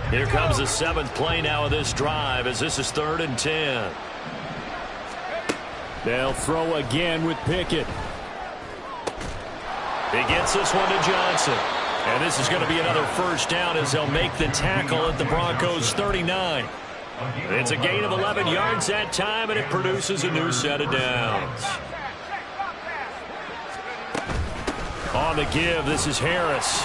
Speaker 2: Here comes the 7th play now of this drive as this is 3rd and 10. They'll throw again with Pickett. He gets this one to Johnson. And this is going to be another first down as they'll make the tackle at the Broncos 39. It's a gain of 11 yards that time, and it produces a new set of downs. On the give, this is Harris.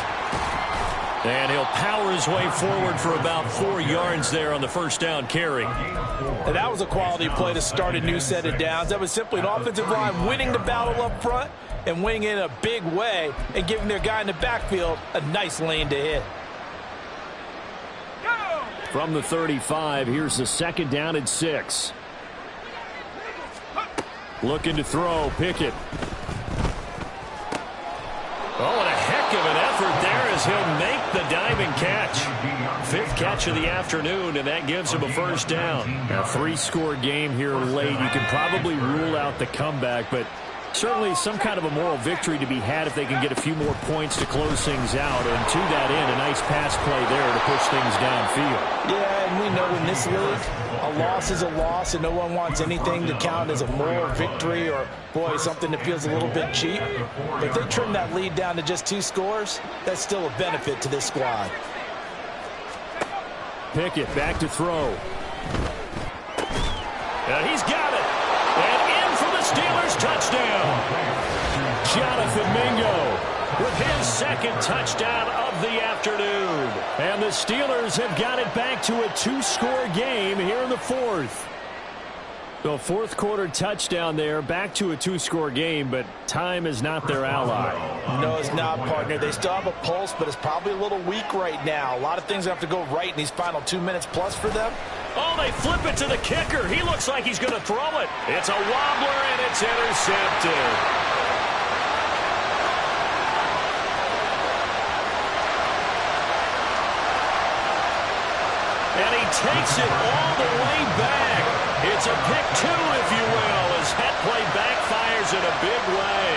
Speaker 2: And he'll power his way forward for about 4 yards there on the first down carry.
Speaker 3: And that was a quality play to start a new set of downs. That was simply an offensive line winning the battle up front and winning in a big way and giving their guy in the backfield a nice lane to hit.
Speaker 2: From the 35, here's the second down and 6. Looking to throw, Pickett. Oh, and a heck of an effort there as he'll make the diving catch. 5th catch of the afternoon, and that gives him a first down. A 3-score game here late. You can probably rule out the comeback, but certainly some kind of a moral victory to be had if they can get a few more points to close things out. And to that end, a nice pass play there to push things downfield. Yeah, and we know in this league, a loss is a loss, and no one wants anything to count as a moral victory or, boy, something that feels a little bit cheap. But if they trim that lead down to just 2 scores, that's still a benefit to this squad. Pickett back to throw. And he's got it. And in for the Steelers touchdown. Jonathan Mingo with his second touchdown of the afternoon. And the Steelers have got it back to a 2-score game here in the 4th. So 4th quarter touchdown there, back to a 2-score game, but time is not their ally.
Speaker 3: No, it's not, partner. They still have a pulse, but it's probably a little weak right now. A lot of things have to go right in these final 2 minutes plus for them.
Speaker 2: Oh, they flip it to the kicker. He looks like he's going to throw it. It's a wobbler, and it's intercepted. And he takes it all the way back. It's a pick 2, if you will, as that play backfires in a big way.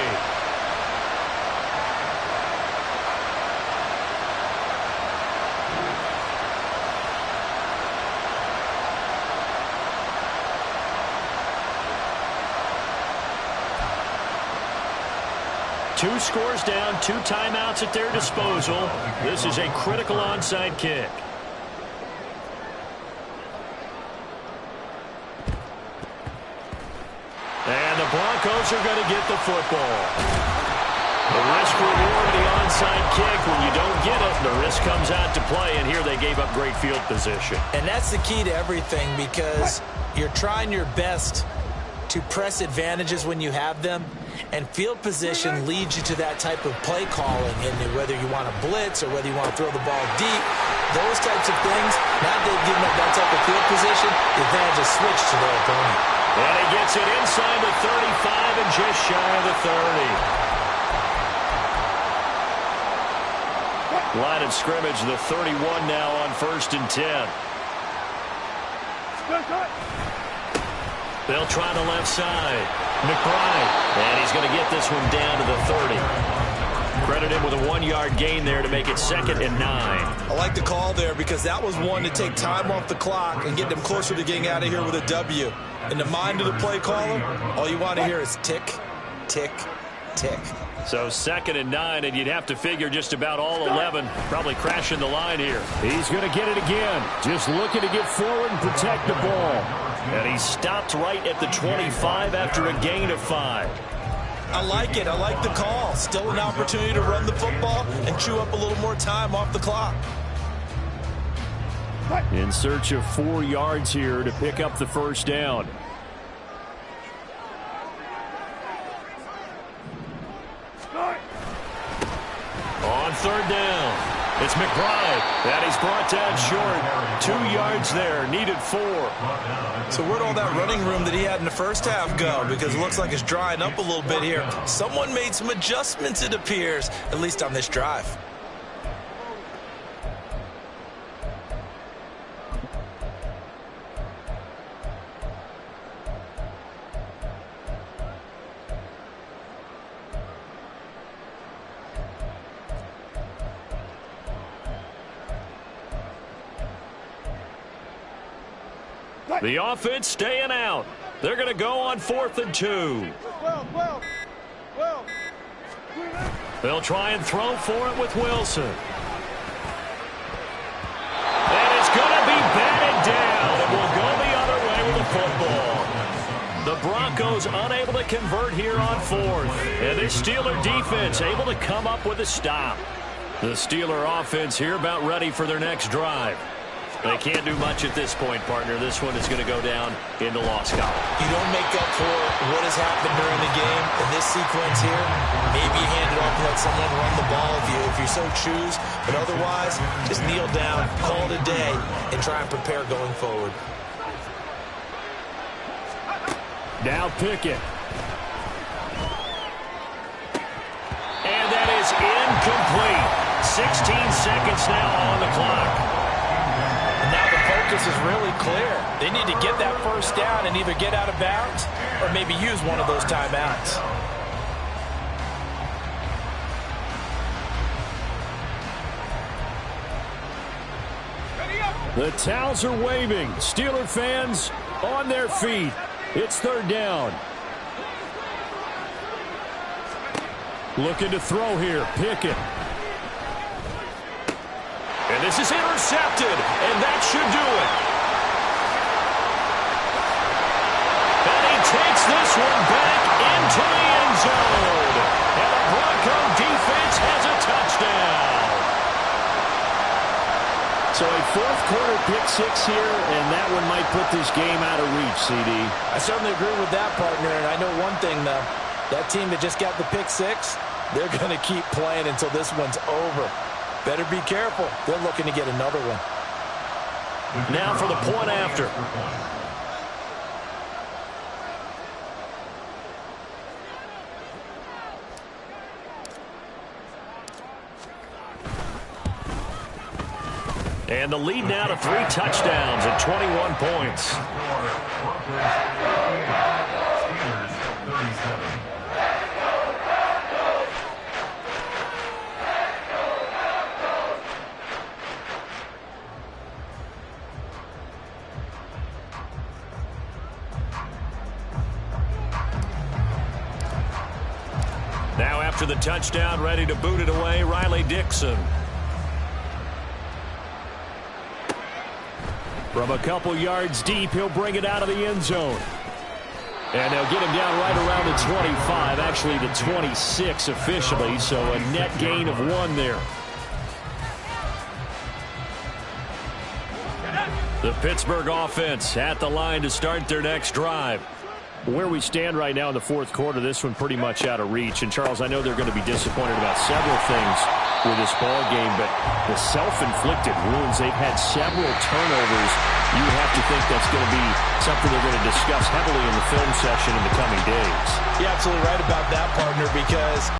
Speaker 2: Two scores down, 2 timeouts at their disposal. This is a critical onside kick. And the Broncos are going to get the football. The risk-reward of the onside kick. When you don't get it, the risk comes out to play, and here they gave up great field position.
Speaker 3: And that's the key to everything, because you're trying your best to press advantages when you have them, and field position leads you to that type of play calling, and whether you want to blitz or whether you want to throw the ball deep, those types of things, now they've given up that type of field position, the advantage is switched to their opponent.
Speaker 2: And he gets it inside the 35 and just shy of the 30. Line of scrimmage, the 31 now on 1st and 10. They'll try the left side. McBride. And he's going to get this one down to the 30. Credit him with a 1-yard gain there to make it 2nd and 9.
Speaker 3: I like the call there because that was one to take time off the clock and get them closer to getting out of here with a W. In the mind of the play caller, all you want to hear is tick, tick, tick.
Speaker 2: So 2nd and 9, and you'd have to figure just about all 11 probably crashing the line here. He's going to get it again. Just looking to get forward and protect the ball. And he stopped right at the 25 after a gain of 5.
Speaker 3: I like it. I like the call. Still an opportunity to run the football and chew up a little more time off the clock.
Speaker 2: In search of 4 yards here to pick up the first down. On 3rd down, it's McBride. And he's brought down short. 2 yards there, needed 4.
Speaker 3: So where'd all that running room that he had in the first half go? Because it looks like it's drying up a little bit here. Someone made some adjustments, it appears, at least on this drive.
Speaker 2: The offense staying out. They're going to go on 4th and 2. They'll try and throw for it with Wilson. And it's going to be batted down. It will football. The Broncos unable to convert here on fourth. And this Steeler defense able to come up with a stop. The Steeler offense here about ready for their next drive. They can't do much at this point, partner. This one is going to go down in the loss column.
Speaker 3: You don't make up for what has happened during the game in this sequence here. Maybe you hand it off and let someone run the ball if you so choose. But otherwise, just kneel down, call it a day, and try and prepare going forward.
Speaker 2: Now Pickett. And that is incomplete. 16 seconds now on the clock.
Speaker 3: Now the focus is really clear. They need to get that first down and either get out of bounds or maybe use one of those timeouts.
Speaker 2: The towels are waving. Steeler fans on their feet. It's third down. Looking to throw here. Pickett. And this is intercepted, and that should do it. And he takes this one back into the end zone. And the Bronco defense has a touchdown. So a fourth quarter pick six here, and that one might put this game out of reach, CD.
Speaker 3: I certainly agree with that, partner, and I know one thing, though. That team that just got the pick six, they're going to keep playing until this one's over. Better be careful. They're looking to get another one.
Speaker 2: Now for the point after. And the lead now to 3 touchdowns at 21 points.
Speaker 4: Steelers 37.
Speaker 2: Now after the touchdown, ready to boot it away, Riley Dixon. From a couple yards deep, he'll bring it out of the end zone. And they'll get him down right around the 25, actually the 26 officially, so a net gain of 1 there. The Pittsburgh offense at the line to start their next drive. Where we stand right now in the fourth quarter, this one pretty much out of reach. And, Charles, I know they're going to be disappointed about several things with this ball game, but the self-inflicted wounds, they've had several turnovers. You have to think that's going to be something they're going to discuss heavily in the film session in the coming days.
Speaker 3: You're absolutely right about that, partner, because